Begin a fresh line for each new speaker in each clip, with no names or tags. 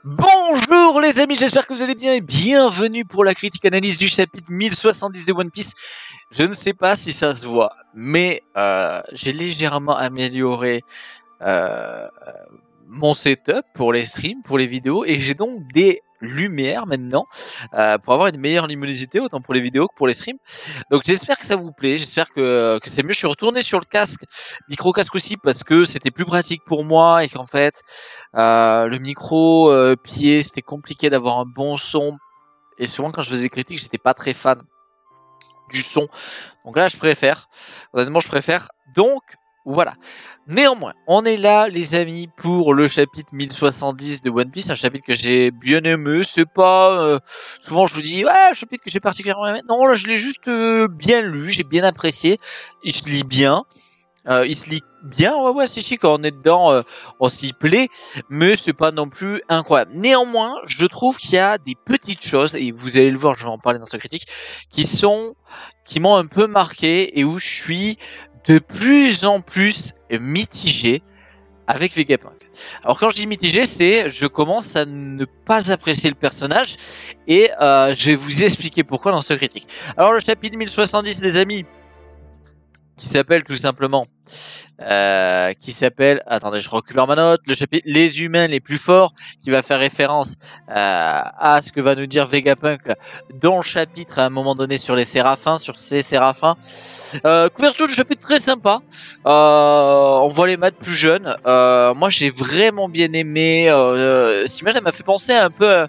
Bonjour les amis, j'espère que vous allez bien et bienvenue pour la critique analyse du chapitre 1070 de One Piece. Je ne sais pas si ça se voit, mais j'ai légèrement amélioré mon setup pour les streams, pour les vidéos, et j'ai donc des lumières maintenant pour avoir une meilleure luminosité autant pour les vidéos que pour les streams. Donc j'espère que ça vous plaît, j'espère que c'est mieux. Je suis retourné sur le casque, micro casque aussi, parce que c'était plus pratique pour moi et qu'en fait le micro pied c'était compliqué d'avoir un bon son, et souvent quand je faisais critique j'étais pas très fan du son, donc là honnêtement je préfère, donc voilà. Néanmoins, on est là les amis pour le chapitre 1070 de One Piece, un chapitre que j'ai bien aimé. C'est pas souvent je vous dis ouais, un chapitre que j'ai particulièrement aimé. Non, là je l'ai juste bien lu, j'ai bien apprécié. Il se lit bien. Il se lit bien, ouais, si, quand on est dedans, on s'y plaît, mais c'est pas non plus incroyable. Néanmoins, je trouve qu'il y a des petites choses, et vous allez le voir, je vais en parler dans cette critique, qui m'ont un peu marqué, et où je suis de plus en plus mitigé avec Vegapunk. Alors quand je dis mitigé, c'est je commence à ne pas apprécier le personnage, et je vais vous expliquer pourquoi dans cette critique. Alors le chapitre 1070, les amis, qui s'appelle tout simplement attendez, je recule ma note, le chapitre les humains les plus forts, qui va faire référence à ce que va nous dire Vegapunk dans le chapitre à un moment donné sur les séraphins, sur ces séraphins. Couverture du chapitre très sympa, on voit les maths plus jeunes, moi j'ai vraiment bien aimé, cette image elle m'a fait penser un peu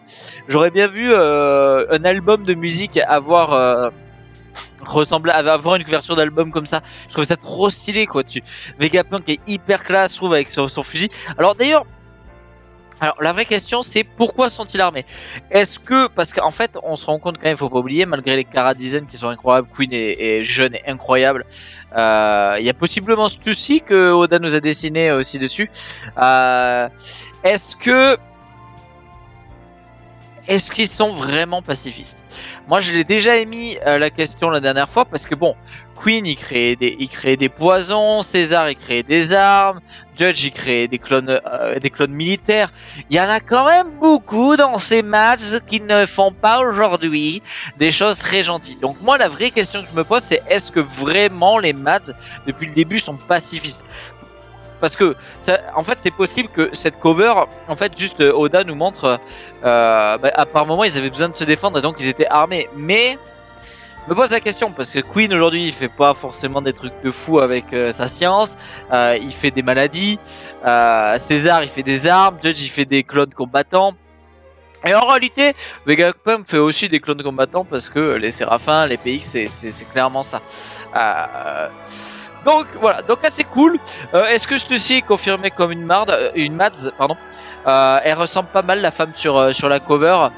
j'aurais bien vu un album de musique avoir avoir une couverture d'album comme ça. Je trouve ça trop stylé quoi. Vegapunk est hyper classe, je trouve, avec son fusil. Alors d'ailleurs, la vraie question c'est pourquoi sont-ils armés? Est-ce que, parce qu'en fait on se rend compte quand même, faut pas oublier, malgré les chara-designs qui sont incroyables, Queen est jeune et incroyable, il y a possiblement Stussy que Oda nous a dessiné aussi dessus. Est-ce qu'ils sont vraiment pacifistes? Moi, je l'ai déjà émis la question la dernière fois, parce que bon, Queen il créait des poisons, César il créait des armes, Judge il créait des clones militaires. Il y en a quand même beaucoup dans ces matchs qui ne font pas aujourd'hui des choses très gentilles. Donc moi, la vraie question que je me pose, c'est est-ce que vraiment les matchs depuis le début sont pacifistes? Parce que en fait c'est possible que cette cover, en fait juste Oda nous montre à par moment ils avaient besoin de se défendre et donc ils étaient armés. Mais je me pose la question, parce que Queen aujourd'hui il fait pas forcément des trucs de fou avec sa science, il fait des maladies, César il fait des armes, Judge il fait des clones combattants. Et en réalité, Vegapunk fait aussi des clones combattants, parce que les séraphins, les PX c'est clairement ça. Donc voilà, donc là c'est cool. Est-ce que Stussy est confirmée comme une Mads, pardon. Elle ressemble pas mal, la femme sur la cover.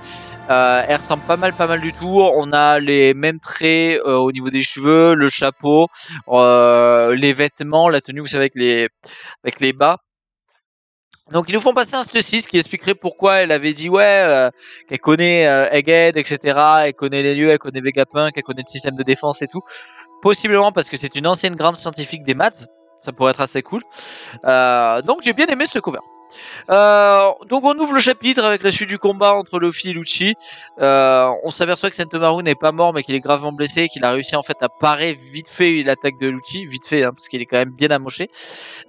Elle ressemble pas mal du tout. On a les mêmes traits au niveau des cheveux, le chapeau, les vêtements, la tenue, vous savez, avec les bas. Donc ils nous font passer un Stussy, ce qui expliquerait pourquoi elle avait dit qu'elle connaît Egghead, etc. Elle connaît les lieux, elle connaît Vegapunk, elle connaît le système de défense et tout. Possiblement parce que c'est une ancienne grande scientifique des maths, ça pourrait être assez cool. Donc j'ai bien aimé ce cover. Donc on ouvre le chapitre avec la suite du combat entre Luffy et Lucci. On s'aperçoit que Sentomaru n'est pas mort, mais qu'il est gravement blessé, qu'il a réussi en fait à parer vite fait l'attaque de Lucci, vite fait parce qu'il est quand même bien amoché.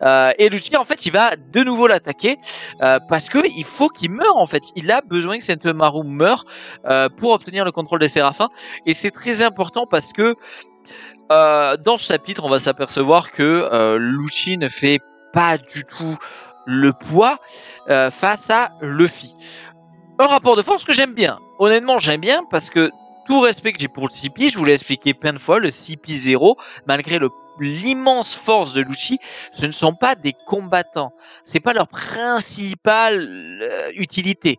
Et Lucci en fait il va de nouveau l'attaquer parce que il faut qu'il meure en fait. Il a besoin que Sentomaru meure pour obtenir le contrôle des séraphins, et c'est très important parce que dans ce chapitre, on va s'apercevoir que Lucci ne fait pas du tout le poids face à Luffy. Un rapport de force que j'aime bien. Honnêtement, j'aime bien parce que tout respect que j'ai pour le CP, je vous l'ai expliqué plein de fois, le CP0, malgré l'immense force de Lucci, ce ne sont pas des combattants. C'est pas leur principale utilité.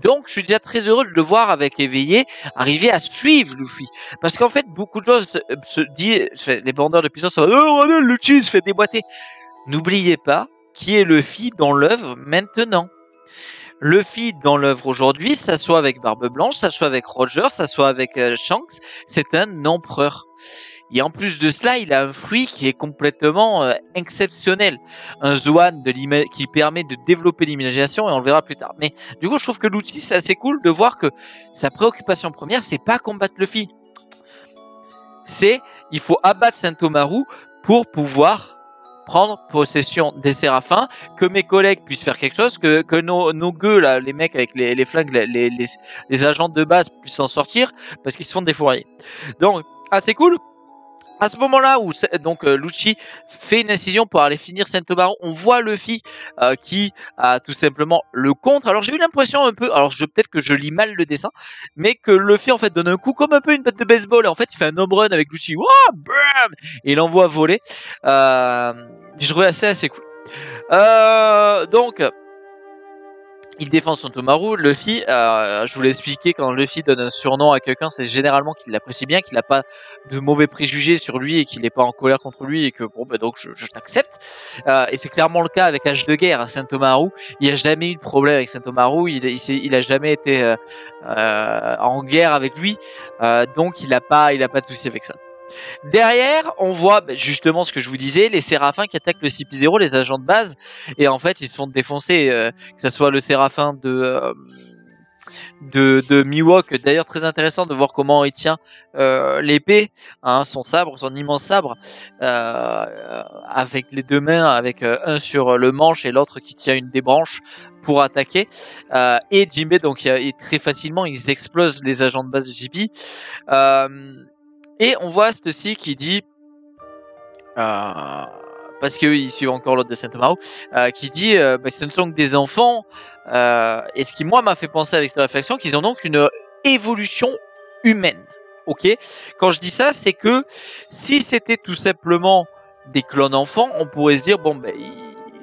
Donc, je suis déjà très heureux de le voir avec Éveillé arriver à suivre Luffy. Parce qu'en fait, beaucoup de choses se disent, les bandeurs de puissance, regardez, Lucci se fait déboîter. N'oubliez pas qui est Luffy dans l'œuvre maintenant. Luffy dans l'œuvre aujourd'hui, ça soit avec Barbe Blanche, ça soit avec Roger, ça soit avec Shanks, c'est un empereur. Et en plus de cela, il a un fruit qui est complètement exceptionnel. Un Zoan qui permet de développer l'imagination, et on le verra plus tard. Mais du coup, je trouve que l'outil, c'est assez cool de voir que sa préoccupation première, c'est pas combattre Luffy. C'est, il faut abattre Sentomaru pour pouvoir prendre possession des séraphins, que mes collègues puissent faire quelque chose, que nos gueux, là, les mecs avec les flingues, les agents de base puissent s'en sortir, parce qu'ils se font défourailler. Donc, assez cool. À ce moment-là où donc Lucci fait une incision pour aller finir Sentomaru, on voit Luffy qui a tout simplement le contre. Alors j'ai eu l'impression un peu, alors peut-être que je lis mal le dessin, mais que Luffy en fait donne un coup comme un peu une batte de baseball et en fait il fait un home run avec Lucci, wow, bam, et il l'envoie voler. Je trouvais assez cool. Donc il défend Sentomaru. Luffy, je vous l'ai expliqué, quand Luffy donne un surnom à quelqu'un, c'est généralement qu'il l'apprécie bien, qu'il n'a pas de mauvais préjugés sur lui et qu'il n'est pas en colère contre lui et que bon, bah donc je t'accepte. Et c'est clairement le cas avec H de guerre. Sentomaru, il n'y a jamais eu de problème avec Sentomaru. Il a jamais été en guerre avec lui, donc il a pas de souci avec ça. Derrière, on voit justement ce que je vous disais, les séraphins qui attaquent le CP0, les agents de base, et en fait ils se font défoncer, que ce soit le séraphin de Mihawk. D'ailleurs très intéressant de voir comment il tient l'épée, hein, son sabre, son immense sabre, avec les deux mains, avec un sur le manche et l'autre qui tient une des branches pour attaquer, et Jinbei, donc très facilement ils explosent les agents de base du CP. Et on voit ceci qui dit, parce qu'il suit encore l'autre de Sentomaru, qui dit ce ne sont que des enfants, et ce qui moi m'a fait penser avec cette réflexion, qu'ils ont donc une évolution humaine. Ok, quand je dis ça, c'est que si c'était tout simplement des clones enfants, on pourrait se dire bon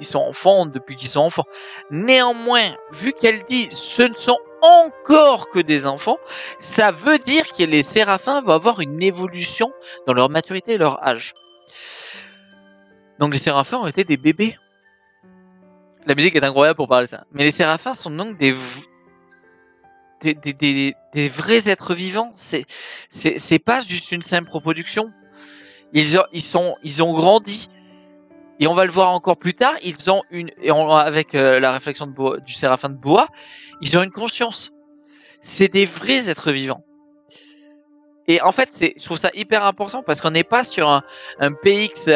ils sont enfants depuis qu'ils sont enfants. Néanmoins, vu qu'elle dit ce ne sont encore que des enfants, ça veut dire que les séraphins vont avoir une évolution dans leur maturité et leur âge. Donc les séraphins ont été des bébés. La musique est incroyable pour parler de ça. Mais les séraphins sont donc des vrais êtres vivants. C'est pas juste une simple reproduction. Ils ont grandi. Et on va le voir encore plus tard, ils ont avec la réflexion du séraphin de Boa, ils ont une conscience. C'est des vrais êtres vivants. Et en fait, je trouve ça hyper important parce qu'on n'est pas sur un PX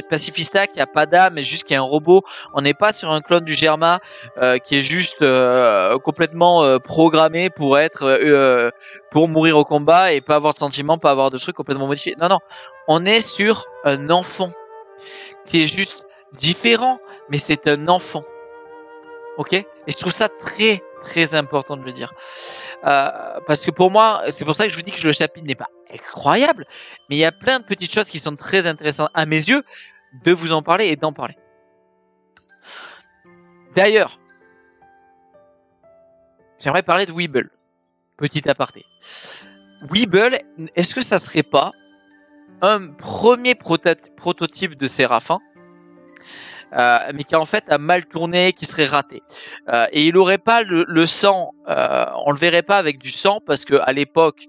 pacifista qui a pas d'âme et juste qui est un robot. On n'est pas sur un clone du Germa qui est juste complètement programmé pour pour mourir au combat et pas avoir de sentiments, pas avoir de trucs complètement modifiés. Non, on est sur un enfant qui est juste différent, mais c'est un enfant. Ok? Et je trouve ça très très important de le dire. Parce que pour moi, c'est pour ça que je vous dis que le chapitre n'est pas incroyable, mais il y a plein de petites choses qui sont très intéressantes à mes yeux de vous en parler et d'en parler. D'ailleurs, j'aimerais parler de Weeble. Petit aparté. Weeble, est-ce que ça serait pas un premier prototype de séraphin, mais qui en fait a mal tourné, qui serait raté, et il aurait pas le sang, on le verrait pas avec du sang parce que à l'époque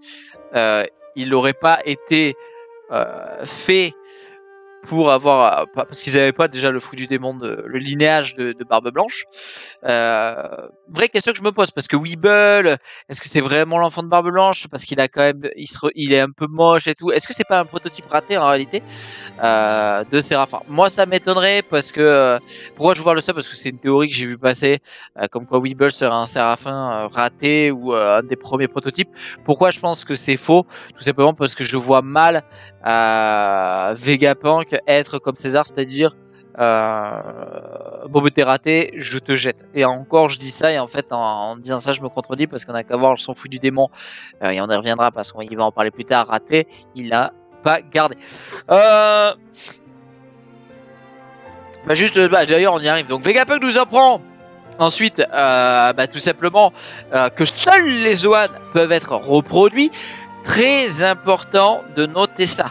il n'aurait pas été fait pour avoir, parce qu'ils n'avaient pas déjà le fruit du démon, le linéage de Barbe Blanche. Vraie question que je me pose, parce que Weeble, est-ce que c'est vraiment l'enfant de Barbe Blanche, parce qu'il a quand même, il est un peu moche et tout. Est-ce que c'est pas un prototype raté en réalité de Séraphin? Moi, ça m'étonnerait parce que pourquoi je vois le ça, parce que c'est une théorie que j'ai vu passer, comme quoi Weeble serait un Séraphin raté ou un des premiers prototypes. Pourquoi je pense que c'est faux? Tout simplement parce que je vois mal Vegapunk être comme César, c'est-à-dire Bobo t'es raté, je te jette. Et encore je dis ça, et en fait en disant ça je me contredis, parce qu'on a qu'à voir son fou du démon, et on y reviendra parce qu'on va en parler plus tard. Raté, il l'a pas gardé. D'ailleurs on y arrive. Donc Vegapunk nous apprend ensuite tout simplement que seuls les Zoan peuvent être reproduits. Très important de noter ça.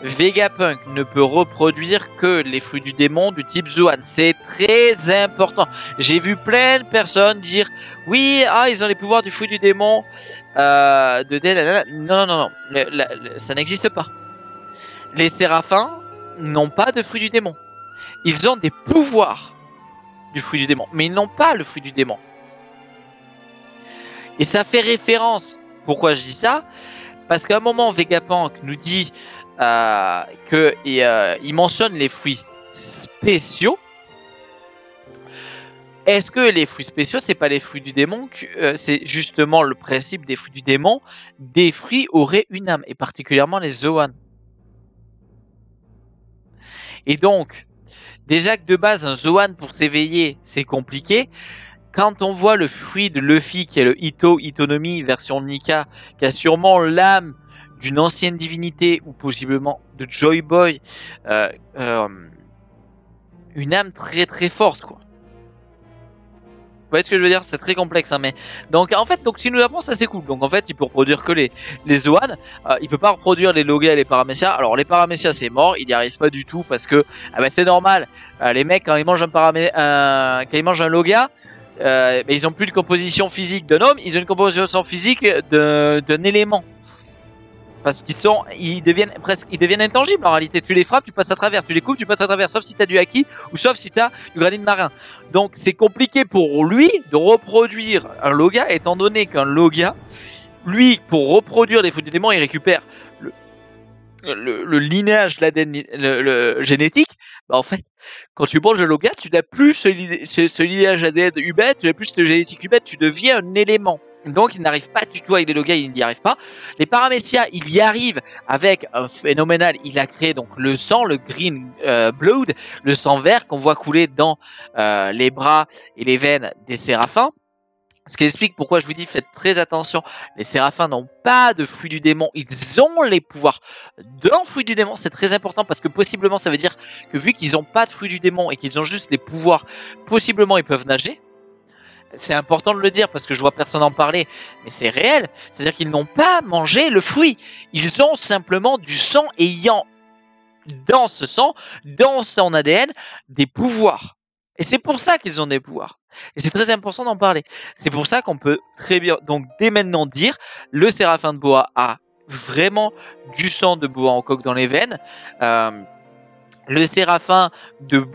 Vegapunk ne peut reproduire que les fruits du démon du type Zoan. C'est très important. J'ai vu plein de personnes dire oui, ils ont les pouvoirs du fruit du démon. Non. Ça n'existe pas. Les séraphins n'ont pas de fruit du démon. Ils ont des pouvoirs du fruit du démon, mais ils n'ont pas le fruit du démon. Et ça fait référence. Pourquoi je dis ça? Parce qu'à un moment, Vegapunk nous dit qu'il mentionne les fruits spéciaux. Est-ce que les fruits spéciaux, c'est pas les fruits du démon? C'est justement le principe des fruits du démon. Des fruits auraient une âme, et particulièrement les Zoan. Et donc, déjà que de base, un Zoan pour s'éveiller, c'est compliqué. Quand on voit le fruit de Luffy, qui est le Itonomi version Nika, qui a sûrement l'âme d'une ancienne divinité, ou possiblement de Joy Boy, une âme très très forte, quoi. Vous voyez ce que je veux dire? C'est très complexe, hein, mais donc en fait, si nous l'apprend, ça c'est cool. Donc en fait, il peut reproduire que les Zoan, il peut pas reproduire les Logia et les Paramecia. Alors les Paramecia c'est mort, il n'y arrive pas du tout parce que c'est normal. Les mecs quand ils mangent quand ils mangent un Logia, mais ils ont plus de composition physique d'un homme, ils ont une composition physique d'un élément. Parce ils deviennent intangibles en réalité. Tu les frappes, tu passes à travers. Tu les coupes, tu passes à travers. Sauf si t'as du haki ou sauf si t'as du granit marin. Donc c'est compliqué pour lui de reproduire un Logia, étant donné qu'un Logia, lui, pour reproduire les fruits du démon, il récupère le linéage, l'ADN génétique. En fait, quand tu manges le Logia, tu n'as plus ce linéage ADN humain, tu n'as plus cette génétique humaine, tu deviens un élément. Donc il n'arrive pas du tout avec les Logia, il n'y arrive pas. Les Paramecia, il y arrive avec un phénoménal, il a créé donc le sang, le green blood, le sang vert qu'on voit couler dans les bras et les veines des séraphins. Ce qui explique pourquoi je vous dis faites très attention, les séraphins n'ont pas de fruit du démon, ils ont les pouvoirs d'un fruit du démon, c'est très important parce que possiblement ça veut dire que vu qu'ils n'ont pas de fruit du démon et qu'ils ont juste des pouvoirs, possiblement ils peuvent nager. C'est important de le dire parce que je vois personne en parler, mais c'est réel. C'est-à-dire qu'ils n'ont pas mangé le fruit. Ils ont simplement du sang ayant dans ce sang, dans son ADN, des pouvoirs. Et c'est pour ça qu'ils ont des pouvoirs. Et c'est très important d'en parler. C'est pour ça qu'on peut très bien, donc dès maintenant dire, le séraphin de Boa a vraiment du sang de Boa en coque dans les veines. Le séraphin de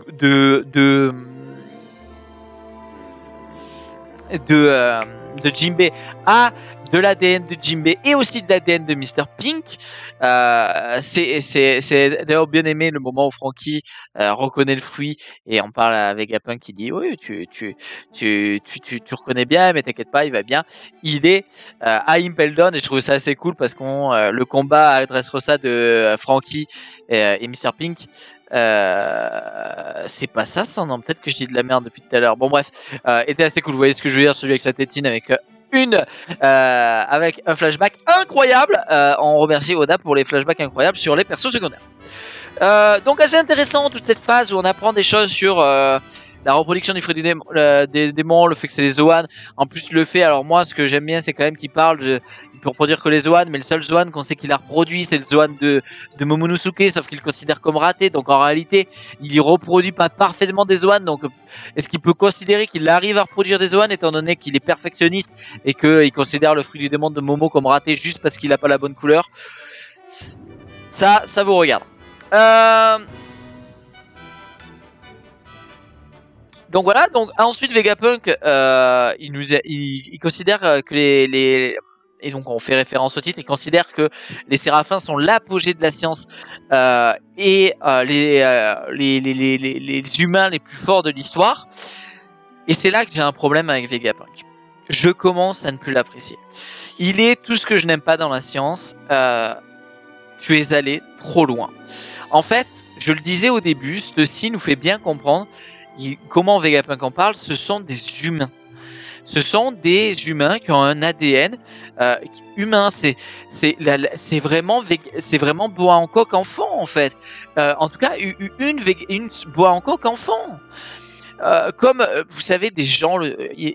Jinbei a de l'ADN de Jinbei et aussi de l'ADN de Mr. Pink. C'est d'ailleurs bien aimé le moment où Franky reconnaît le fruit et on parle à Vegapunk qui dit oui tu reconnais bien mais t'inquiète pas il va bien. Il est à Impel Down et je trouve ça assez cool parce qu'on le combat à Dressrosa de Franky et Mr. Pink. C'est pas ça son nom, peut-être que je dis de la merde depuis tout à l'heure. Bon bref, était assez cool. Vous voyez ce que je veux dire, celui avec sa tétine avec avec un flashback incroyable. On remercie Oda pour les flashbacks incroyables sur les persos secondaires. Donc assez intéressant toute cette phase où on apprend des choses sur la reproduction du fruit des démons, le fait que c'est les Zoan. En plus le fait, alors moi ce que j'aime bien c'est quand même qu'il parle de, il peut reproduire que les Zoan, mais le seul Zoan qu'on sait qu'il a reproduit c'est le Zoan de Momonosuke, sauf qu'il le considère comme raté, donc en réalité il y reproduit pas parfaitement des Zoan, donc est-ce qu'il peut considérer qu'il arrive à reproduire des Zoan étant donné qu'il est perfectionniste et qu'il considère le fruit du démon de Momo comme raté juste parce qu'il a pas la bonne couleur? Ça vous regarde. Donc voilà, donc ensuite Vegapunk il considère que et donc on fait référence au titre, il considère que les séraphins sont l'apogée de la science et les humains les plus forts de l'histoire. Et c'est là que j'ai un problème avec Vegapunk. Je commence à ne plus l'apprécier. Il est tout ce que je n'aime pas dans la science. Tu es allé trop loin. En fait, je le disais au début, ceci nous fait bien comprendre comment Vegapunk en parle. Ce sont des humains. Ce sont des humains qui ont un ADN humain. C'est vraiment Boa Hancock enfant en fait. En tout cas, une Boa Hancock enfant. Comme vous savez, des gens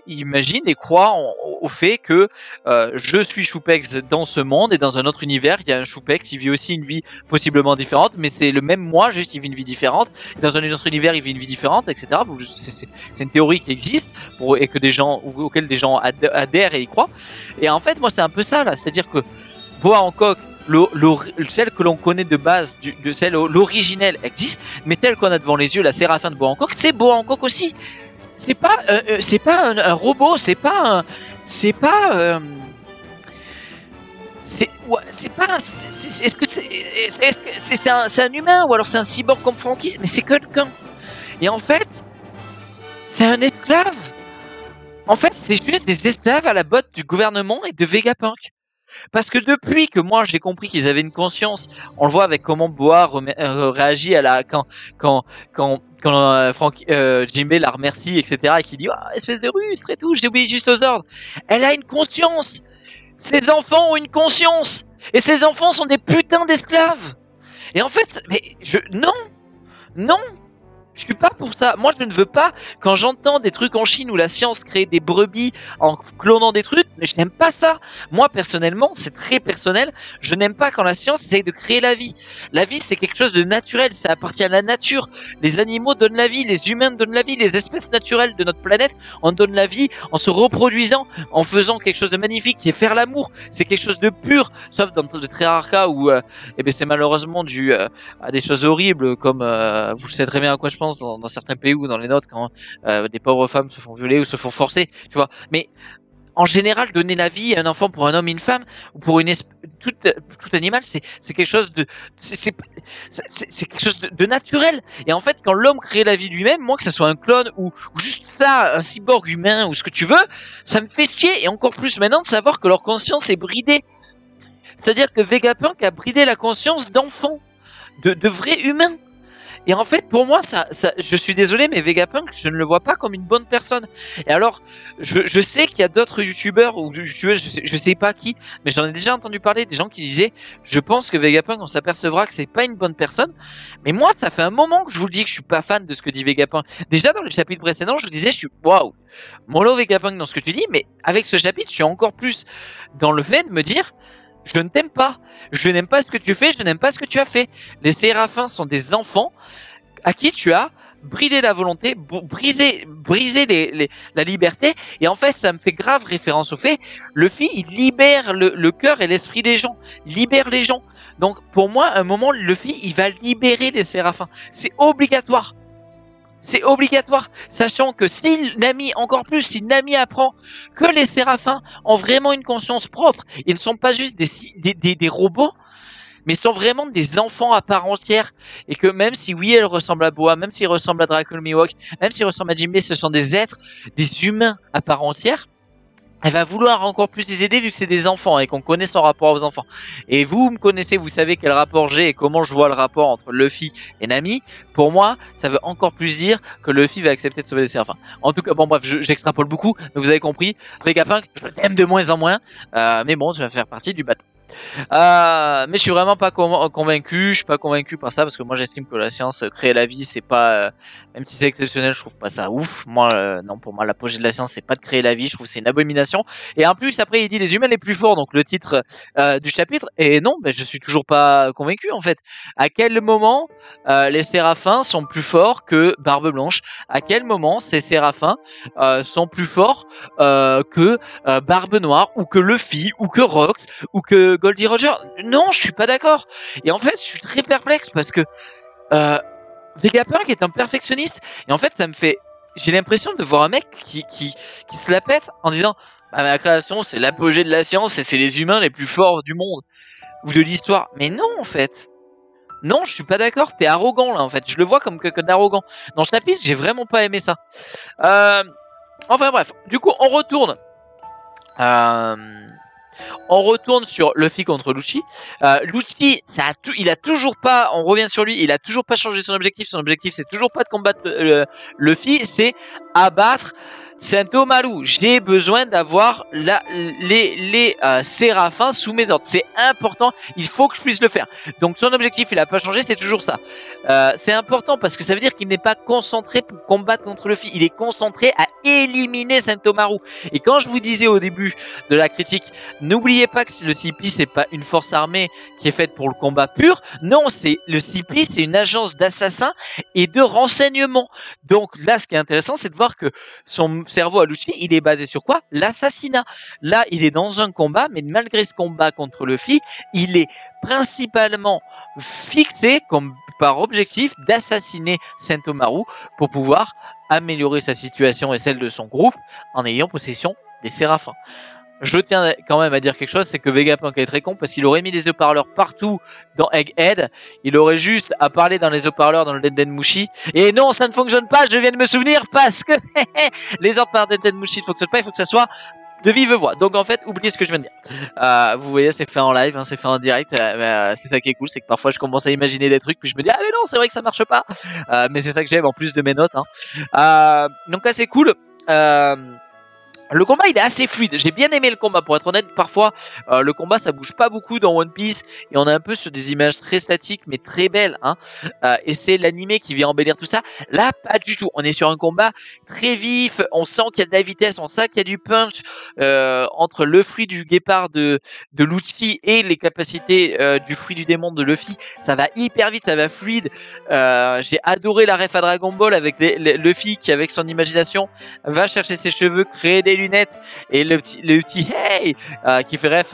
imaginent et croient au fait que je suis Choupex dans ce monde et dans un autre univers, il y a un Choupex, il vit aussi une vie possiblement différente, mais c'est le même moi, juste il vit une vie différente. Et dans un autre univers, il vit une vie différente, etc. C'est une théorie qui existe et que auxquelles des gens adhèrent et y croient. Et en fait, moi, c'est un peu ça là, c'est-à-dire que Boa Hancock, celle que l'on connaît de base, de celle l'originelle existe, mais celle qu'on a devant les yeux, la Séraphin de Bois en Coque, c'est Bois en Coque aussi. C'est pas un robot, c'est pas est-ce que c'est un humain ou alors c'est un cyborg comme Franky, mais c'est quelqu'un. Et en fait, c'est un esclave. En fait, c'est juste des esclaves à la botte du gouvernement et de Vegapunk. Parce que depuis que moi j'ai compris qu'ils avaient une conscience, on le voit avec comment Boa réagit à la quand Jinbei la remercie, etc. et qui dit oh, espèce de rustre et tout, j'ai oublié juste aux ordres. Elle a une conscience. Ces enfants ont une conscience et ces enfants sont des putains d'esclaves. Et en fait, mais non. Je suis pas pour ça. Moi, je ne veux pas, quand j'entends des trucs en Chine où la science crée des brebis en clonant des trucs, mais je n'aime pas ça. Moi, personnellement, c'est très personnel, je n'aime pas quand la science essaye de créer la vie. La vie, c'est quelque chose de naturel, ça appartient à la nature. Les animaux donnent la vie, les humains donnent la vie, les espèces naturelles de notre planète en donnent la vie en se reproduisant, en faisant quelque chose de magnifique qui est faire l'amour. C'est quelque chose de pur, sauf dans de très rares cas où c'est malheureusement dû à des choses horribles comme, vous le savez très bien à quoi je pense, dans certains pays ou dans les nôtres, quand des pauvres femmes se font violer ou se font forcer, tu vois. Mais en général, donner la vie à un enfant pour un homme et une femme ou pour tout animal, c'est quelque chose de c'est quelque chose de naturel. Et en fait, quand l'homme crée la vie lui-même, moi que ce soit un clone ou juste ça, un cyborg humain ou ce que tu veux, ça me fait chier. Et encore plus maintenant de savoir que leur conscience est bridée. C'est-à-dire que Vegapunk a bridé la conscience d'enfants, de vrais humains. Et en fait, pour moi, ça, je suis désolé, mais Vegapunk, je ne le vois pas comme une bonne personne. Et alors, je sais qu'il y a d'autres youtubeurs ou youtubeuses, je sais pas qui, mais j'en ai déjà entendu parler, des gens qui disaient, je pense que Vegapunk, on s'apercevra que c'est pas une bonne personne. Mais moi, ça fait un moment que je vous le dis que je suis pas fan de ce que dit Vegapunk. Déjà, dans le chapitre précédent, je vous disais, je suis, waouh, mollo Vegapunk dans ce que tu dis, mais avec ce chapitre, je suis encore plus dans le fait de me dire, je ne t'aime pas. Je n'aime pas ce que tu fais, je n'aime pas ce que tu as fait. Les Séraphins sont des enfants à qui tu as bridé la volonté, brisé la liberté. Et en fait, ça me fait grave référence au fait, Luffy, il libère le cœur et l'esprit des gens. Il libère les gens. Donc, pour moi, à un moment, Luffy, il va libérer les Séraphins. C'est obligatoire. C'est obligatoire, sachant que si Nami, encore plus, si Nami apprend que les Séraphins ont vraiment une conscience propre, ils ne sont pas juste des robots, mais sont vraiment des enfants à part entière, et que même si oui, elle ressemble à Boa, même s'ils ressemblent à Draco le Mihawk, même s'ils ressemblent à Jinbei, ce sont des êtres, des humains à part entière, elle va vouloir encore plus les aider vu que c'est des enfants et qu'on connaît son rapport aux enfants. Et vous me connaissez, vous savez quel rapport j'ai et comment je vois le rapport entre Luffy et Nami. Pour moi, ça veut encore plus dire que Luffy va accepter de sauver les Séraphins. En tout cas, bon bref, j'extrapole beaucoup, mais vous avez compris. Vegapunk, je t'aime de moins en moins, mais bon, tu vas faire partie du bateau. Mais je suis vraiment pas convaincu. Je suis pas convaincu par ça parce que moi j'estime que la science crée la vie, c'est pas même si c'est exceptionnel, je trouve pas ça ouf. Moi non, pour moi l'apogée de la science c'est pas de créer la vie, je trouve que c'est une abomination. Et en plus après il dit les humains les plus forts, donc le titre du chapitre. Et non, je suis toujours pas convaincu en fait. À quel moment les Séraphins sont plus forts que Barbe Blanche? À quel moment ces Séraphins sont plus forts que Barbe Noire ou que Luffy ou que Rox ou que Goldie Roger? Non, je suis pas d'accord. Et en fait, je suis très perplexe parce que Vegapunk est un perfectionniste. Et en fait, ça me fait... J'ai l'impression de voir un mec qui se la pète en disant bah, la création, c'est l'apogée de la science et c'est les humains les plus forts du monde ou de l'histoire. Mais non, en fait. Non, je suis pas d'accord. T'es arrogant, là, en fait. Je le vois comme quelqu'un d'arrogant. Dans ce chapitre, j'ai vraiment pas aimé ça. Enfin, bref. Du coup, on retourne... On retourne sur Luffy contre Lucci. Lucci, il a toujours pas, on revient sur lui, il a toujours pas changé son objectif. Son objectif, c'est toujours pas de combattre Luffy, c'est abattre Sentomaru. J'ai besoin d'avoir les Séraphins sous mes ordres. C'est important, il faut que je puisse le faire. Donc son objectif, il a pas changé, c'est toujours ça. C'est important parce que ça veut dire qu'il n'est pas concentré pour combattre contre Luffy. Il est concentré à éliminer Sentomaru. Et quand je vous disais au début de la critique, n'oubliez pas que le CP c'est pas une force armée qui est faite pour le combat pur. Non, c'est le CP, c'est une agence d'assassins et de renseignement. Donc là, ce qui est intéressant, c'est de voir que son cerveau à Lucci, il est basé sur quoi? L'assassinat. Là, il est dans un combat, mais malgré ce combat contre Luffy, il est principalement fixé comme par objectif d'assassiner Sentomaru pour pouvoir améliorer sa situation et celle de son groupe en ayant possession des Séraphins. Je tiens quand même à dire quelque chose, c'est que Vegapunk est très con parce qu'il aurait mis des haut-parleurs partout dans Egghead. Il aurait juste à parler dans les haut-parleurs dans le Dendenmushi. Et non, ça ne fonctionne pas, je viens de me souvenir parce que les haut-parleurs de Dendenmushi ne fonctionnent pas, il faut que ça soit de vive voix. Donc en fait, oubliez ce que je viens de dire. Vous voyez, c'est fait en live, hein, c'est fait en direct. C'est ça qui est cool, c'est que parfois je commence à imaginer des trucs, puis je me dis ah mais non, c'est vrai que ça marche pas. Mais c'est ça que j'aime en plus de mes notes. Hein. Donc là c'est cool. Le combat il est assez fluide, j'ai bien aimé le combat pour être honnête, parfois le combat ça bouge pas beaucoup dans One Piece et on est un peu sur des images très statiques mais très belles hein. Et c'est l'animé qui vient embellir tout ça, là pas du tout, on est sur un combat très vif, on sent qu'il y a de la vitesse, on sent qu'il y a du punch entre le fruit du guépard de Lucci et les capacités du fruit du démon de Luffy, ça va hyper vite, ça va fluide. J'ai adoré la ref à Dragon Ball avec Luffy qui avec son imagination va chercher ses cheveux, créer des lunettes et le petit hey qui fait ref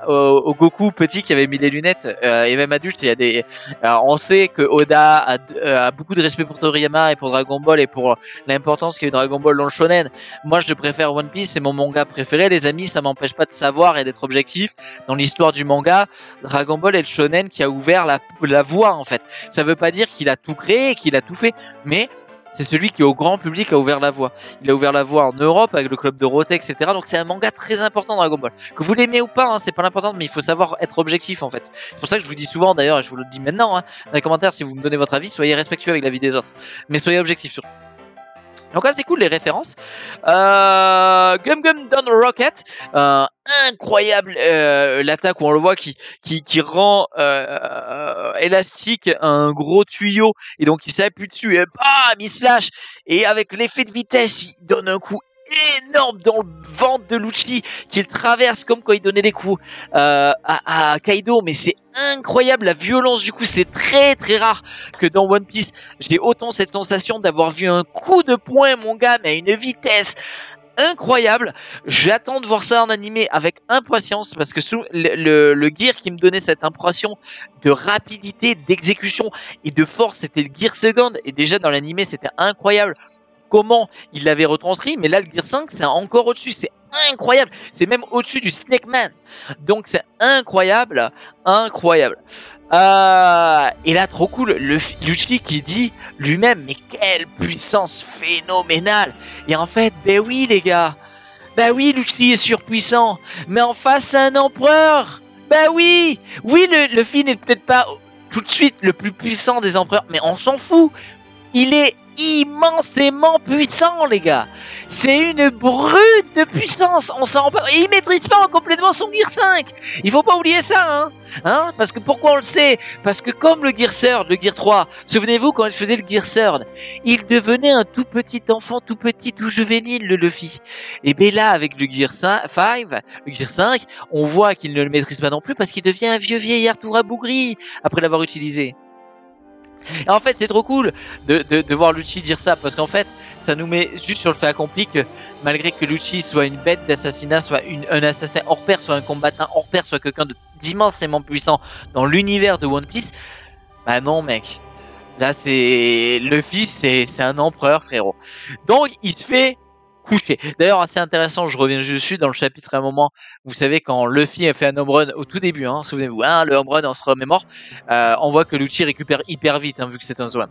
au Goku petit qui avait mis les lunettes et même adulte. Il y a des on sait que Oda a beaucoup de respect pour Toriyama et pour Dragon Ball et pour l'importance qu'a eu Dragon Ball dans le shonen. Moi je préfère One Piece, c'est mon manga préféré les amis, ça m'empêche pas de savoir et d'être objectif. Dans l'histoire du manga, Dragon Ball est le shonen qui a ouvert la voie en fait. Ça veut pas dire qu'il a tout créé, qu'il a tout fait, mais c'est celui qui au grand public a ouvert la voie. Il a ouvert la voie en Europe avec le club de Roté, etc. Donc c'est un manga très important Dragon Ball. Que vous l'aimez ou pas, hein, c'est pas l'important, mais il faut savoir être objectif en fait. C'est pour ça que je vous dis souvent d'ailleurs, et je vous le dis maintenant, hein, dans les commentaires, si vous me donnez votre avis, soyez respectueux avec l'avis des autres. Mais soyez objectif surtout. Donc là c'est cool les références. Gum Gum Down Rocket, incroyable l'attaque où on le voit qui rend élastique un gros tuyau et donc il s'appuie dessus et bam il se lâche et avec l'effet de vitesse il donne un coup énorme dans le ventre de Lucci qu'il traverse comme quand il donnait des coups à Kaido, mais c'est incroyable la violence du coup, c'est très très rare que dans One Piece j'ai autant cette sensation d'avoir vu un coup de poing mon gars mais à une vitesse incroyable. J'attends de voir ça en animé avec impatience parce que le gear qui me donnait cette impression de rapidité, d'exécution et de force c'était le Gear Second et déjà dans l'animé c'était incroyable comment il l'avait retranscrit, mais là le Gear 5 c'est encore au-dessus, c'est incroyable, c'est même au-dessus du Snake Man, donc c'est incroyable, incroyable. Et là trop cool, Lucci qui dit lui-même mais quelle puissance phénoménale. Et en fait ben oui les gars, ben oui Lucci est surpuissant, mais en face c'est un empereur. Ben oui, oui Luffy n'est peut-être pas tout de suite le plus puissant des empereurs, mais on s'en fout, il est immensément puissant les gars, c'est une brute de puissance, on s'en rend pas, et il maîtrise pas complètement son Gear 5, il faut pas oublier ça hein, parce que pourquoi on le sait, parce que comme le Gear Third, le Gear 3, souvenez-vous quand il faisait le Gear Third, il devenait un tout petit enfant, tout petit, tout juvénile le Luffy, et bien là avec le Gear 5, le Gear 5, on voit qu'il ne le maîtrise pas non plus parce qu'il devient un vieux vieillard tout rabougri après l'avoir utilisé. Et en fait c'est trop cool de voir Lucci dire ça parce qu'en fait ça nous met juste sur le fait accompli que malgré que Lucci soit une bête d'assassinat, soit un assassin hors pair, soit un combattant hors pair, soit quelqu'un d'immensément puissant dans l'univers de One Piece, bah non mec, là c'est Luffy, c'est un empereur frérot. Donc il se fait couché. D'ailleurs assez intéressant, je reviens juste dessus dans le chapitre à un moment, vous savez quand Luffy a fait un home run au tout début, hein, souvenez-vous, hein, le home run on se remémore, on voit que Lucci récupère hyper vite hein, vu que c'est un Swan.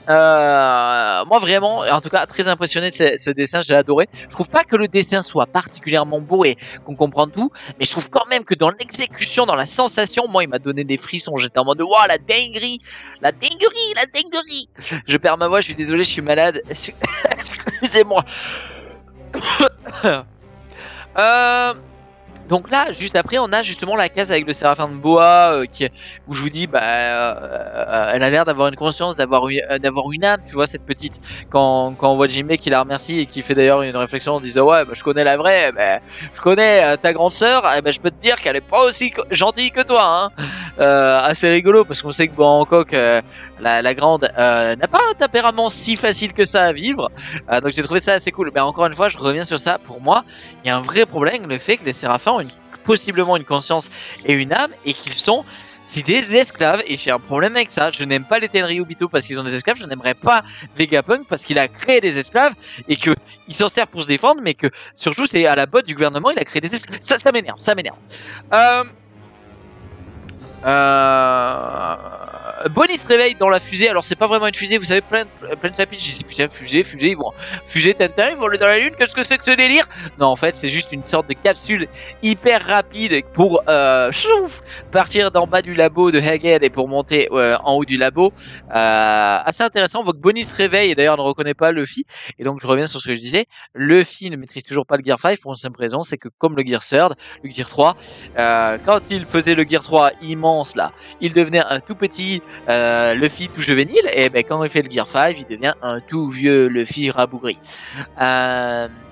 Moi vraiment, en tout cas très impressionné de ce dessin, j'ai adoré. Je trouve pas que le dessin soit particulièrement beau et qu'on comprenne tout, mais je trouve quand même que dans l'exécution, dans la sensation, moi il m'a donné des frissons, j'étais en mode waouh la dinguerie, la dinguerie, la dinguerie. Je perds ma voix, je suis désolé, je suis malade. Excusez-moi. Donc là, juste après, on a justement la case avec le Séraphin de Boa où je vous dis, elle a l'air d'avoir une conscience, d'avoir une âme, tu vois, cette petite. Quand on voit Jimmy qui la remercie et qui fait d'ailleurs une réflexion en disant ouais, je connais la vraie, je connais ta grande sœur, je peux te dire qu'elle est pas aussi gentille que toi, hein. Assez rigolo parce qu'on sait que Hancock, la grande, n'a pas un tempérament si facile que ça à vivre. Donc j'ai trouvé ça assez cool. Mais encore une fois, je reviens sur ça. Pour moi, il y a un vrai problème, le fait que les Séraphins ont possiblement une conscience et une âme et qu'ils sont des esclaves, et j'ai un problème avec ça. Je n'aime pas les Tenryubito parce qu'ils ont des esclaves, je n'aimerais pas Vegapunk parce qu'il a créé des esclaves et que il s'en sert pour se défendre, mais que surtout c'est à la botte du gouvernement, il a créé des esclaves. Ça m'énerve. Bonnie se réveille dans la fusée. Alors c'est pas vraiment une fusée, vous savez, plein de chapitres. J'ai dit putain, fusée, ils vont fusée Tintin, ils vont aller dans la lune. Qu'est-ce que c'est que ce délire? Non, en fait, c'est juste une sorte de capsule hyper rapide pour partir d'en bas du labo de Egghead et pour monter en haut du labo. Assez intéressant. On voit que Bonnie se réveille et d'ailleurs ne reconnaît pas Luffy. Et donc je reviens sur ce que je disais. Luffy ne maîtrise toujours pas le Gear 5 pour une simple raison, c'est que comme le Gear Third, le Gear 3, quand il faisait le Gear 3 immense là, il devenait un tout petit Luffy tout juvénile, et quand il fait le Gear 5, il devient un tout vieux Luffy rabougri.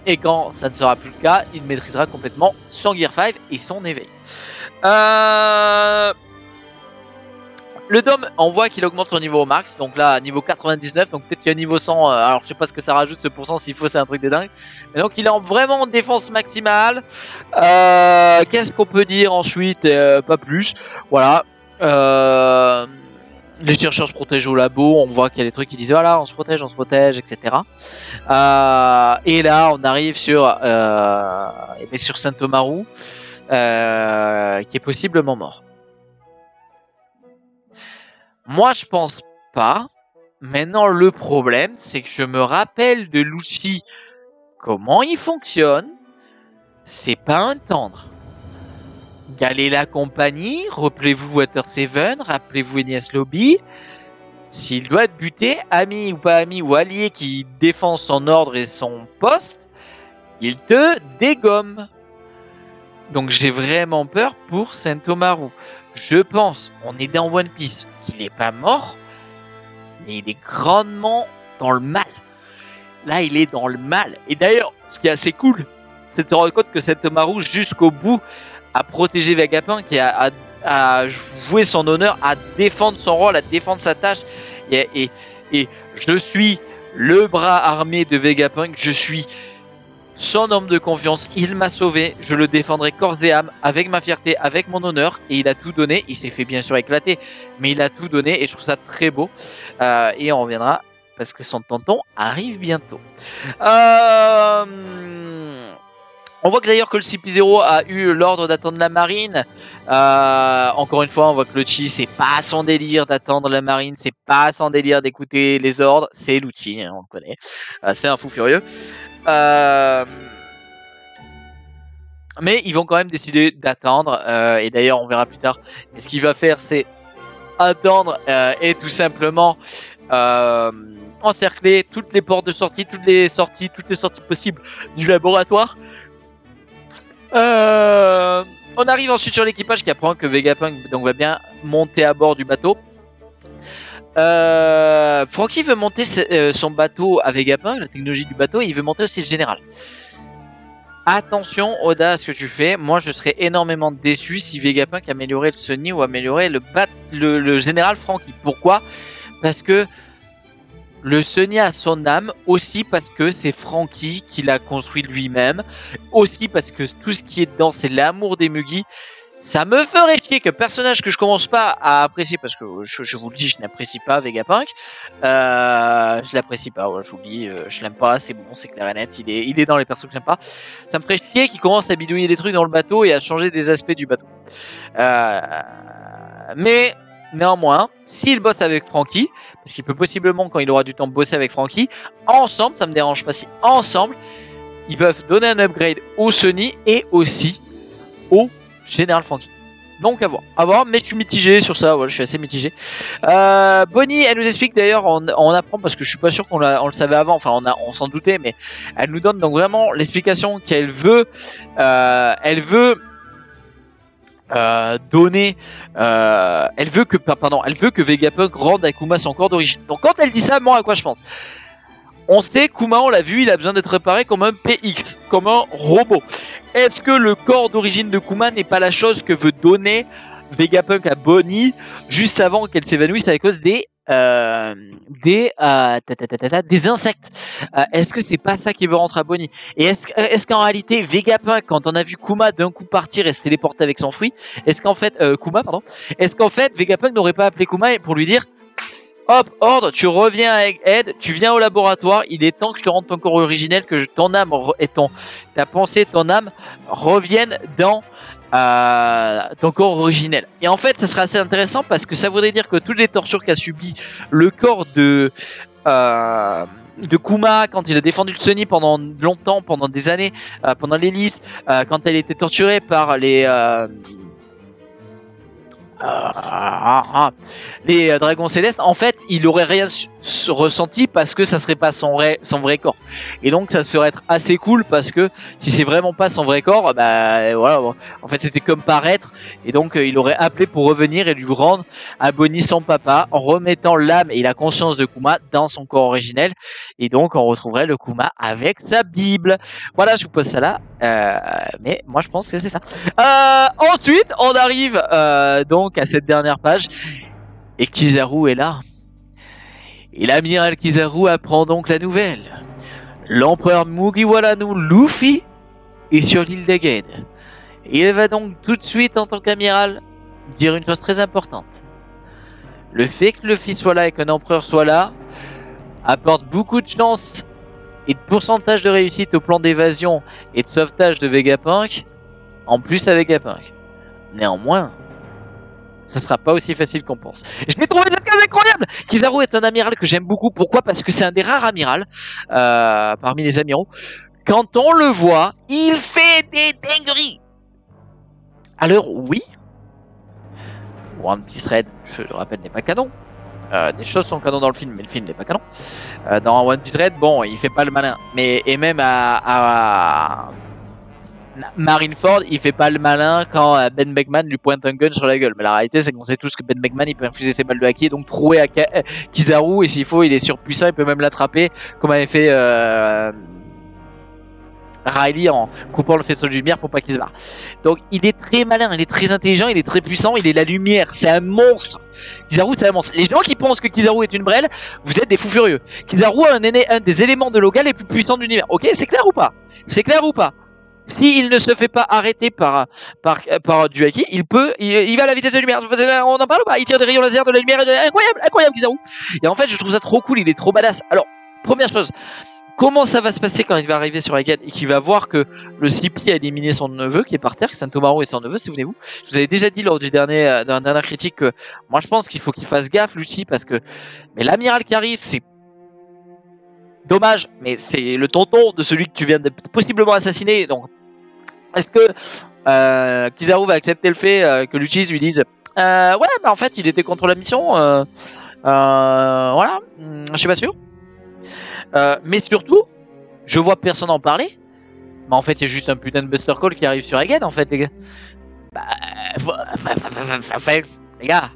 Et quand ça ne sera plus le cas, il maîtrisera complètement son Gear 5 et son éveil. Le Dom, on voit qu'il augmente son niveau au max, donc là niveau 99, donc peut-être qu'il y a niveau 100, alors je sais pas ce que ça rajoute ce pourcent, s'il faut c'est un truc de dingue. Mais donc il est vraiment en défense maximale. Qu'est-ce qu'on peut dire ensuite? Pas plus, voilà. Les chercheurs se protègent au labo, on voit qu'il y a des trucs qui disent voilà on se protège, etc. Et là on arrive sur Sentomaru, qui est possiblement mort. Moi je pense pas. Maintenant le problème c'est que je me rappelle de l'outil, comment il fonctionne, c'est pas un tendre. Galez la compagnie, rappelez-vous Water 7, rappelez-vous Enies Lobby. S'il doit être buté, ami ou pas ami ou allié qui défend son ordre et son poste, il te dégomme. Donc j'ai vraiment peur pour Sentomaru. Je pense, on est dans One Piece, qu'il est pas mort, mais il est grandement dans le mal. Là, il est dans le mal. Et d'ailleurs, ce qui est assez cool, c'est de te rendre compte que Sentomaru, jusqu'au bout, à protéger Vegapunk et à jouer son honneur, à défendre son rôle, à défendre sa tâche. Et je suis le bras armé de Vegapunk, je suis son homme de confiance, il m'a sauvé, je le défendrai corps et âme, avec ma fierté, avec mon honneur, et il a tout donné, il s'est fait bien sûr éclater, mais il a tout donné, et je trouve ça très beau, et on reviendra, parce que son tonton arrive bientôt. On voit que d'ailleurs que le CP0 a eu l'ordre d'attendre la marine. Encore une fois, on voit que Lucci, c'est pas son délire d'attendre la marine, c'est pas son délire d'écouter les ordres. C'est Lucci, hein, on le connaît. C'est un fou furieux. Mais ils vont quand même décider d'attendre. Et d'ailleurs, on verra plus tard. Et ce qu'il va faire, c'est attendre et tout simplement encercler toutes les portes de sortie, toutes les sorties possibles du laboratoire. On arrive ensuite sur l'équipage qui apprend que Vegapunk donc va bien monter à bord du bateau. Franky veut monter son bateau à Vegapunk, la technologie du bateau, et il veut monter aussi le général. Attention Oda à ce que tu fais. Moi je serais énormément déçu si Vegapunk améliorait le Sunny ou améliorait le général Franky. Pourquoi? Parce que le Sunny a son âme, aussi parce que c'est Franky qui l'a construit lui-même, aussi parce que tout ce qui est dedans c'est l'amour des Mugi. Ça me ferait chier que personnage que je commence pas à apprécier, parce que je vous le dis, je n'apprécie pas Vegapunk, je l'apprécie pas, ouais, j'oublie, je l'aime pas, c'est bon, c'est clair et net, il est dans les persos que j'aime pas. Ça me ferait chier qu'il commence à bidouiller des trucs dans le bateau et à changer des aspects du bateau. Mais néanmoins, s'il bosse avec Franky, parce qu'il peut possiblement, quand il aura du temps, bosser avec Franky, ensemble, ça me dérange pas si ensemble, ils peuvent donner un upgrade au Sunny et aussi au Général Franky. Donc à voir, mais je suis mitigé sur ça, ouais, je suis assez mitigé. Bonnie, elle nous explique d'ailleurs, on apprend, parce que je suis pas sûr qu'on le savait avant, enfin on s'en doutait, mais elle nous donne donc vraiment l'explication qu'elle veut, elle veut donner, elle veut que Vegapunk rende à Kuma son corps d'origine. Donc quand elle dit ça, moi à quoi je pense? On sait, Kuma, on l'a vu, il a besoin d'être réparé comme un PX, comme un robot. Est-ce que le corps d'origine de Kuma n'est pas la chose que veut donner Vegapunk à Bonnie juste avant qu'elle s'évanouisse à cause des insectes? Est-ce que c'est pas ça qu'il veut rentrer à Bonnie? Et est-ce qu'en réalité Vegapunk, quand on a vu Kuma d'un coup partir et se téléporter avec son fruit, est-ce qu'en fait Vegapunk n'aurait pas appelé Kuma pour lui dire: hop, ordre, tu reviens avec Ed, tu viens au laboratoire, il est temps que je te rende ton corps originel, que ton âme et ta pensée, ton âme reviennent dans ton corps originel. Et en fait, ça serait assez intéressant parce que ça voudrait dire que toutes les tortures qu'a subi le corps de Kuma quand il a défendu le Sunny pendant longtemps, pendant des années, pendant l'Ellipse, quand elle était torturée par les dragons célestes, en fait il aurait rien ressenti parce que ça serait pas son vrai corps, et donc ça serait être assez cool parce que si c'est vraiment pas son vrai corps, bah voilà, en fait c'était comme paraître, et donc il aurait appelé pour revenir et lui rendre à Bonnie son papa en remettant l'âme et la conscience de Kuma dans son corps originel, et donc on retrouverait le Kuma avec sa Bible. Voilà, je vous pose ça là, mais moi je pense que c'est ça. Ensuite on arrive donc à cette dernière page, et Kizaru est là. Et l'amiral Kizaru apprend donc la nouvelle. L'empereur Mugiwara no Luffy est sur l'île d'Egghead. Il va donc tout de suite, en tant qu'amiral, dire une chose très importante. Le fait que Luffy soit là et qu'un empereur soit là apporte beaucoup de chance et de pourcentage de réussite au plan d'évasion et de sauvetage de Vegapunk, en plus à Vegapunk. Néanmoins, ça sera pas aussi facile qu'on pense. Je l'ai trouvé cette case incroyable. Kizaru est un amiral que j'aime beaucoup. Pourquoi? Parce que c'est un des rares amirals parmi les amiraux. Quand on le voit, il fait des dingueries. Alors oui, One Piece Red, je le rappelle, n'est pas canon. Des choses sont canon dans le film, mais le film n'est pas canon. Dans One Piece Red, bon, il fait pas le malin. Et même à Marineford, il fait pas le malin quand Ben Beckman lui pointe un gun sur la gueule. Mais la réalité, c'est qu'on sait tous que Ben Beckman, il peut infuser ses balles de haki et donc trouer à Kizaru, et s'il faut, il est surpuissant, il peut même l'attraper, comme avait fait Riley en coupant le faisceau de lumière pour pas qu'il se barre. Donc il est très malin, il est très intelligent, il est très puissant, il est la lumière, c'est un monstre. Kizaru, c'est un monstre. Les gens qui pensent que Kizaru est une brêle, vous êtes des fous furieux. Kizaru a un des éléments de Loga les plus puissants de l'univers. Ok, c'est clair ou pas? C'est clair ou pas? S'il ne se fait pas arrêter par du haki, il va à la vitesse de la lumière. On en parle ou pas? Il tire des rayons laser de la lumière. Incroyable Kizaru. Et en fait, je trouve ça trop cool, il est trop badass. Alors, première chose, comment ça va se passer quand il va arriver sur Egghead et qu'il va voir que le CP a éliminé son neveu qui est par terre, que Santomaru est son neveu, souvenez-vous. Je vous avais déjà dit lors d'un dernier critique que moi je pense qu'il faut qu'il fasse gaffe, Lucci, parce que mais l'amiral qui arrive, c'est dommage, mais c'est le tonton de celui que tu viens de possiblement assassiner. Donc, est-ce que Kizaru va accepter le fait que Lucci lui dise ouais, bah en fait, il était contre la mission. Voilà, je suis pas sûr. Mais surtout, je vois personne en parler. Mais en fait, il y a juste un putain de Buster Call qui arrive sur Egghead, en fait, les gars. Bah, les gars.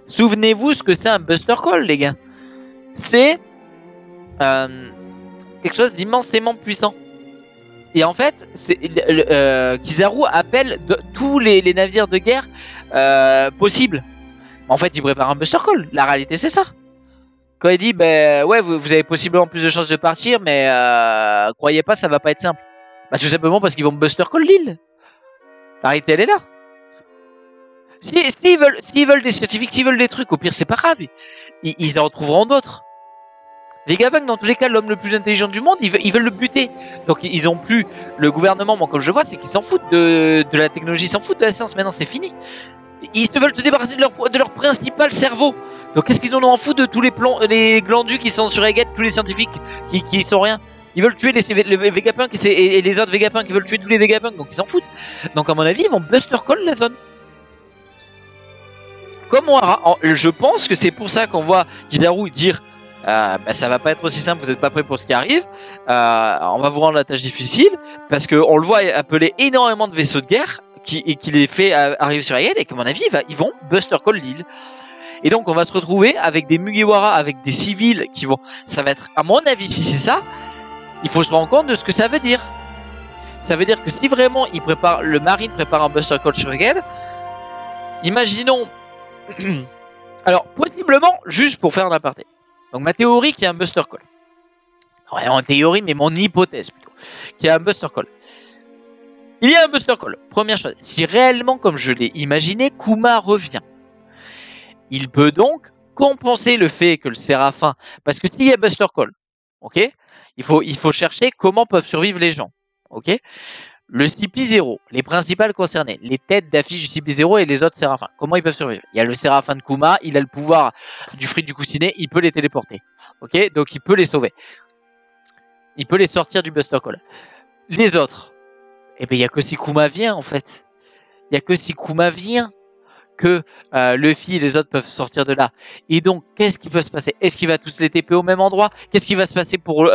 Souvenez-vous ce que c'est un Buster Call, les gars. C'est quelque chose d'immensément puissant. Et en fait, Kizaru appelle tous les navires de guerre possibles. En fait, il prépare un Buster Call. La réalité, c'est ça. Quand il dit, ben ouais, vous avez possiblement plus de chances de partir, mais croyez pas, ça va pas être simple. Bah, tout simplement parce qu'ils vont Buster Call l'île. La réalité, elle est là. S'ils veulent des scientifiques, s'ils veulent des trucs, au pire, c'est pas grave. Ils en trouveront d'autres. Vegapunk, dans tous les cas, l'homme le plus intelligent du monde, ils veulent le buter. Donc, ils ont plus, le gouvernement, moi, comme je le vois, c'est qu'ils s'en foutent de la technologie, ils s'en foutent de la science. Maintenant, c'est fini. Ils se veulent se débarrasser de leur principal cerveau. Donc, qu'est-ce qu'ils en ont en foutre de tous les glandus qui sont sur Egghead, tous les scientifiques qui sont rien? Ils veulent tuer les Vegapunk et les autres Vegapunk, ils veulent tuer tous les Vegapunk, donc ils s'en foutent. Donc, à mon avis, ils vont Buster Call la zone. Comme Ohara. Je pense que c'est pour ça qu'on voit Kizaru dire bah, ça va pas être aussi simple, vous n'êtes pas prêt pour ce qui arrive. On va vous rendre la tâche difficile parce que on le voit appeler énormément de vaisseaux de guerre et qui les fait arriver sur Egghead et qu'à mon avis ils vont Buster Call l'île. Et donc on va se retrouver avec des Mugiwara, avec des civils qui vont. Ça va être, à mon avis, si c'est ça, il faut se rendre compte de ce que ça veut dire. Ça veut dire que si vraiment le Marine prépare un Buster Call sur Egghead, imaginons. Alors possiblement juste pour faire un aparté. Donc ma théorie qu'il y a un Buster Call. Ouais, en théorie, mais mon hypothèse plutôt. Qu'il y a un Buster Call. Il y a un Buster Call. Première chose, si réellement, comme je l'ai imaginé, Kuma revient, il peut donc compenser le fait que le Séraphin... Parce que s'il y a Buster Call, ok, il faut chercher comment peuvent survivre les gens. Ok, le CP0, les principales concernées, les têtes d'affiche du CP0 et les autres Séraphins. Comment ils peuvent survivre? Il y a le Séraphin de Kuma, il a le pouvoir du fruit du coussinet, il peut les téléporter. Ok, donc il peut les sauver. Il peut les sortir du Buster Call. Les autres, eh ben il y a que si Kuma vient en fait. Il y a que si Kuma vient que Luffy et les autres peuvent sortir de là. Et donc, qu'est-ce qui peut se passer? Est-ce qu'il va tous les TP au même endroit? Qu'est-ce qui va se passer pour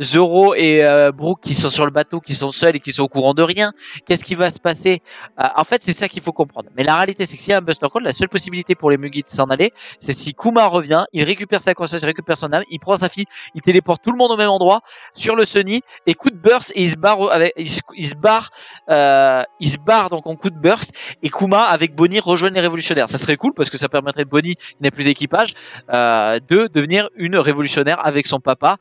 Zoro et Brook qui sont sur le bateau, qui sont seuls et qui sont au courant de rien? Qu'est-ce qui va se passer? En fait, c'est ça qu'il faut comprendre. Mais la réalité, c'est que s'il y a un Buster Call, la seule possibilité pour les Mugi de s'en aller, c'est si Kuma revient, il récupère sa conscience, il récupère son âme, il prend sa fille, il téléporte tout le monde au même endroit, sur le Sunny, et coup de burst, et il se barre donc en coup de burst, et Kuma avec Bonnie rejoignent les révolutionnaires. Ça serait cool parce que ça permettrait de Bonnie, qui n'a plus d'équipage, de devenir une révolutionnaire avec son papa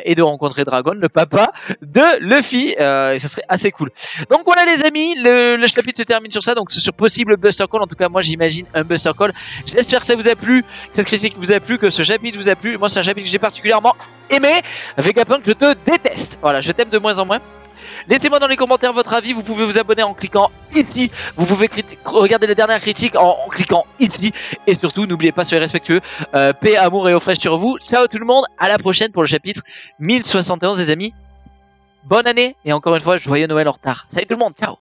et de rencontrer Dragon, le papa de Luffy. Et ça serait assez cool. Donc voilà les amis, le chapitre se termine sur ça. Donc c'est sur possible Buster Call. En tout cas moi j'imagine un Buster Call. J'espère que ça vous a plu, que cette critique vous a plu, que ce chapitre vous a plu. Moi c'est un chapitre que j'ai particulièrement aimé. Vegapunk, je te déteste. Voilà, je t'aime de moins en moins. Laissez-moi dans les commentaires votre avis, vous pouvez vous abonner en cliquant ici, vous pouvez regarder les dernières critiques en cliquant ici, et surtout n'oubliez pas, soyez respectueux, paix, amour et eau fraîche sur vous. Ciao tout le monde, à la prochaine pour le chapitre 1071 les amis, bonne année, et encore une fois, joyeux Noël en retard. Salut tout le monde, ciao.